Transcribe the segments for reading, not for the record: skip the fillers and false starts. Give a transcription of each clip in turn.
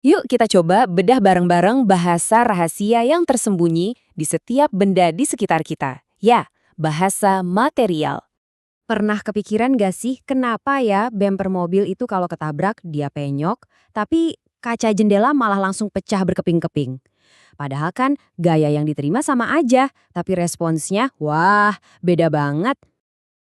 Yuk kita coba bedah bareng-bareng bahasa rahasia yang tersembunyi di setiap benda di sekitar kita. Ya, bahasa material. Pernah kepikiran gak sih kenapa ya bemper mobil itu kalau ketabrak dia penyok, tapi kaca jendela malah langsung pecah berkeping-keping? Padahal kan gaya yang diterima sama aja, tapi responsnya wah beda banget.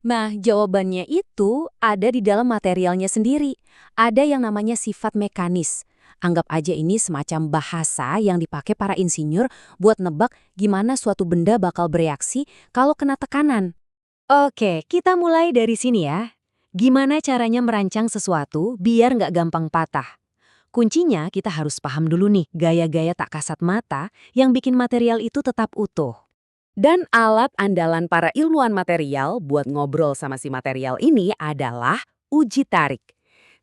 Nah, jawabannya itu ada di dalam materialnya sendiri. Ada yang namanya sifat mekanis. Anggap aja ini semacam bahasa yang dipakai para insinyur buat nebak gimana suatu benda bakal bereaksi kalau kena tekanan. Oke, kita mulai dari sini ya. Gimana caranya merancang sesuatu biar nggak gampang patah? Kuncinya kita harus paham dulu nih gaya-gaya tak kasat mata yang bikin material itu tetap utuh. Dan alat andalan para ilmuwan material buat ngobrol sama si material ini adalah uji tarik.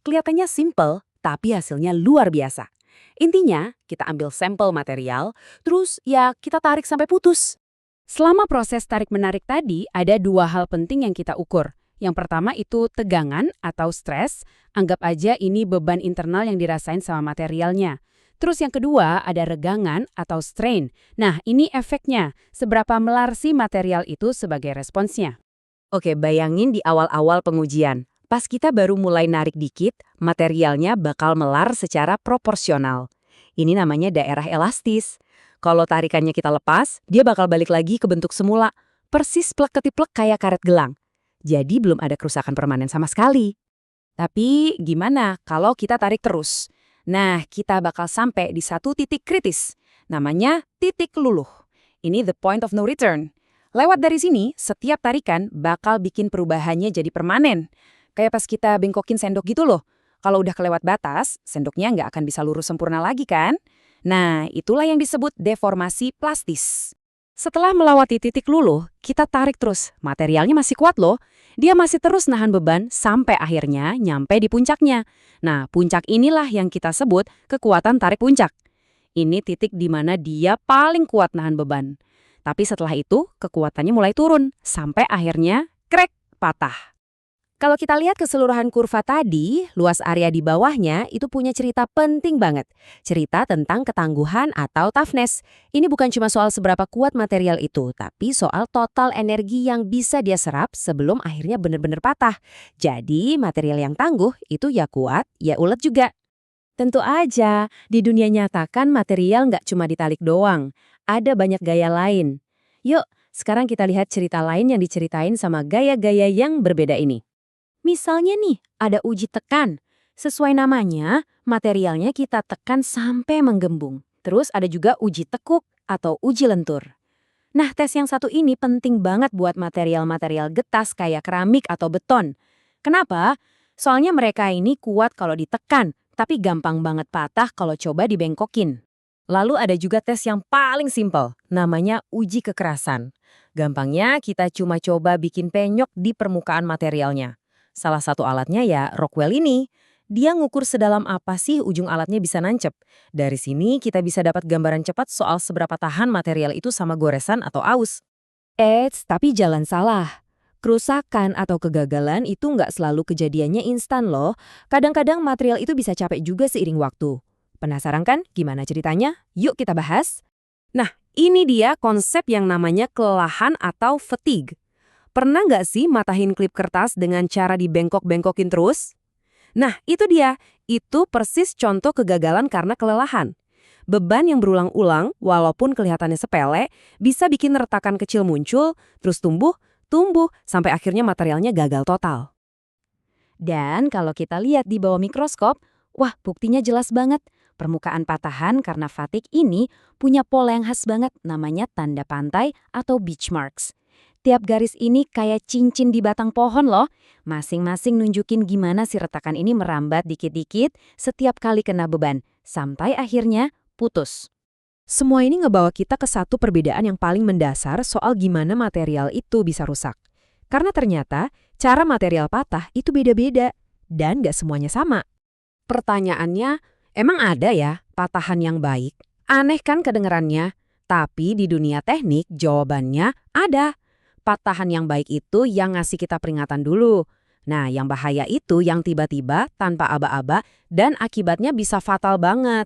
Kelihatannya simple, tapi hasilnya luar biasa. Intinya, kita ambil sampel material, terus ya kita tarik sampai putus. Selama proses tarik-menarik tadi, ada dua hal penting yang kita ukur. Yang pertama itu tegangan atau stres, anggap aja ini beban internal yang dirasain sama materialnya. Terus yang kedua ada regangan atau strain. Nah, ini efeknya, seberapa melar si material itu sebagai responsnya. Oke, bayangin di awal-awal pengujian. Pas kita baru mulai narik dikit, materialnya bakal melar secara proporsional. Ini namanya daerah elastis. Kalau tarikannya kita lepas, dia bakal balik lagi ke bentuk semula. Persis plek-ketiplek kayak karet gelang. Jadi belum ada kerusakan permanen sama sekali. Tapi gimana kalau kita tarik terus? Nah, kita bakal sampai di satu titik kritis. Namanya titik luluh. Ini the point of no return. Lewat dari sini, setiap tarikan bakal bikin perubahannya jadi permanen. Kayak pas kita bengkokin sendok gitu loh. Kalau udah kelewat batas, sendoknya nggak akan bisa lurus sempurna lagi kan? Nah, itulah yang disebut deformasi plastis. Setelah melewati titik luluh, kita tarik terus. Materialnya masih kuat loh. Dia masih terus nahan beban sampai akhirnya nyampe di puncaknya. Nah, puncak inilah yang kita sebut kekuatan tarik puncak. Ini titik di mana dia paling kuat nahan beban. Tapi setelah itu, kekuatannya mulai turun sampai akhirnya krek, patah. Kalau kita lihat keseluruhan kurva tadi, luas area di bawahnya itu punya cerita penting banget. Cerita tentang ketangguhan atau toughness. Ini bukan cuma soal seberapa kuat material itu, tapi soal total energi yang bisa dia serap sebelum akhirnya benar-benar patah. Jadi, material yang tangguh itu ya kuat, ya ulet juga. Tentu aja, di dunia nyata kan material nggak cuma ditalik doang. Ada banyak gaya lain. Yuk, sekarang kita lihat cerita lain yang diceritain sama gaya-gaya yang berbeda ini. Misalnya nih, ada uji tekan. Sesuai namanya, materialnya kita tekan sampai menggembung. Terus ada juga uji tekuk atau uji lentur. Nah, tes yang satu ini penting banget buat material-material getas kayak keramik atau beton. Kenapa? Soalnya mereka ini kuat kalau ditekan, tapi gampang banget patah kalau coba dibengkokin. Lalu ada juga tes yang paling simpel, namanya uji kekerasan. Gampangnya kita cuma coba bikin penyok di permukaan materialnya. Salah satu alatnya ya Rockwell ini. Dia ngukur sedalam apa sih ujung alatnya bisa nancep. Dari sini kita bisa dapat gambaran cepat soal seberapa tahan material itu sama goresan atau aus. Tapi jangan salah. Kerusakan atau kegagalan itu nggak selalu kejadiannya instan loh. Kadang-kadang material itu bisa capek juga seiring waktu. Penasaran kan gimana ceritanya? Yuk kita bahas. Nah, ini dia konsep yang namanya kelelahan atau fatigue. Pernah nggak sih matahin klip kertas dengan cara dibengkok-bengkokin terus? Nah, itu dia. Itu persis contoh kegagalan karena kelelahan. Beban yang berulang-ulang, walaupun kelihatannya sepele, bisa bikin retakan kecil muncul, terus tumbuh, sampai akhirnya materialnya gagal total. Dan kalau kita lihat di bawah mikroskop, wah buktinya jelas banget. Permukaan patahan karena fatigue ini punya pola yang khas banget namanya tanda pantai atau beach marks. Tiap garis ini kayak cincin di batang pohon loh. Masing-masing nunjukin gimana si retakan ini merambat dikit-dikit setiap kali kena beban. Sampai akhirnya putus. Semua ini ngebawa kita ke satu perbedaan yang paling mendasar soal gimana material itu bisa rusak. Karena ternyata cara material patah itu beda-beda. Dan gak semuanya sama. Pertanyaannya, emang ada ya patahan yang baik? Aneh kan kedengerannya? Tapi di dunia teknik jawabannya ada. Patahan yang baik itu yang ngasih kita peringatan dulu. Nah, yang bahaya itu yang tiba-tiba, tanpa aba-aba, dan akibatnya bisa fatal banget.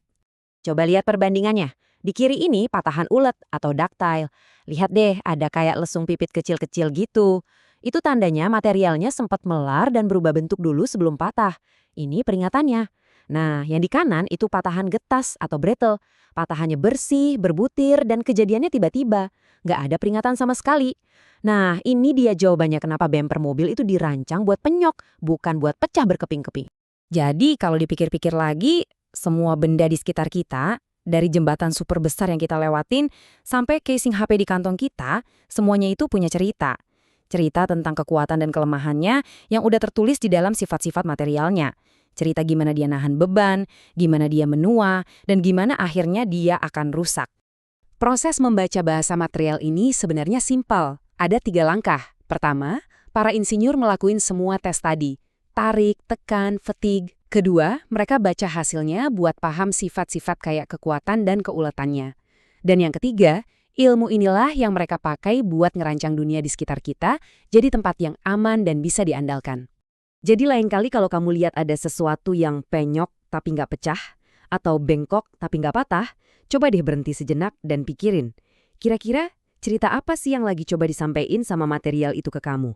Coba lihat perbandingannya. Di kiri ini patahan ulet atau ductile. Lihat deh, ada kayak lesung pipit kecil-kecil gitu. Itu tandanya materialnya sempat melar dan berubah bentuk dulu sebelum patah. Ini peringatannya. Nah, yang di kanan itu patahan getas atau brittle. Patahannya bersih, berbutir, dan kejadiannya tiba-tiba. Nggak ada peringatan sama sekali. Nah, ini dia jawabannya kenapa bemper mobil itu dirancang buat penyok, bukan buat pecah berkeping-keping. Jadi, kalau dipikir-pikir lagi, semua benda di sekitar kita, dari jembatan super besar yang kita lewatin, sampai casing HP di kantong kita, semuanya itu punya cerita. Cerita tentang kekuatan dan kelemahannya yang udah tertulis di dalam sifat-sifat materialnya. Cerita gimana dia nahan beban, gimana dia menua, dan gimana akhirnya dia akan rusak. Proses membaca bahasa material ini sebenarnya simpel. Ada 3 langkah. Pertama, para insinyur melakukan semua tes tadi. Tarik, tekan, fatigue. Kedua, mereka baca hasilnya buat paham sifat-sifat kayak kekuatan dan keuletannya. Dan yang ketiga, ilmu inilah yang mereka pakai buat ngerancang dunia di sekitar kita jadi tempat yang aman dan bisa diandalkan. Jadi lain kali kalau kamu lihat ada sesuatu yang penyok tapi nggak pecah, atau bengkok tapi nggak patah, coba deh berhenti sejenak dan pikirin, kira-kira cerita apa sih yang lagi coba disampaikan sama material itu ke kamu?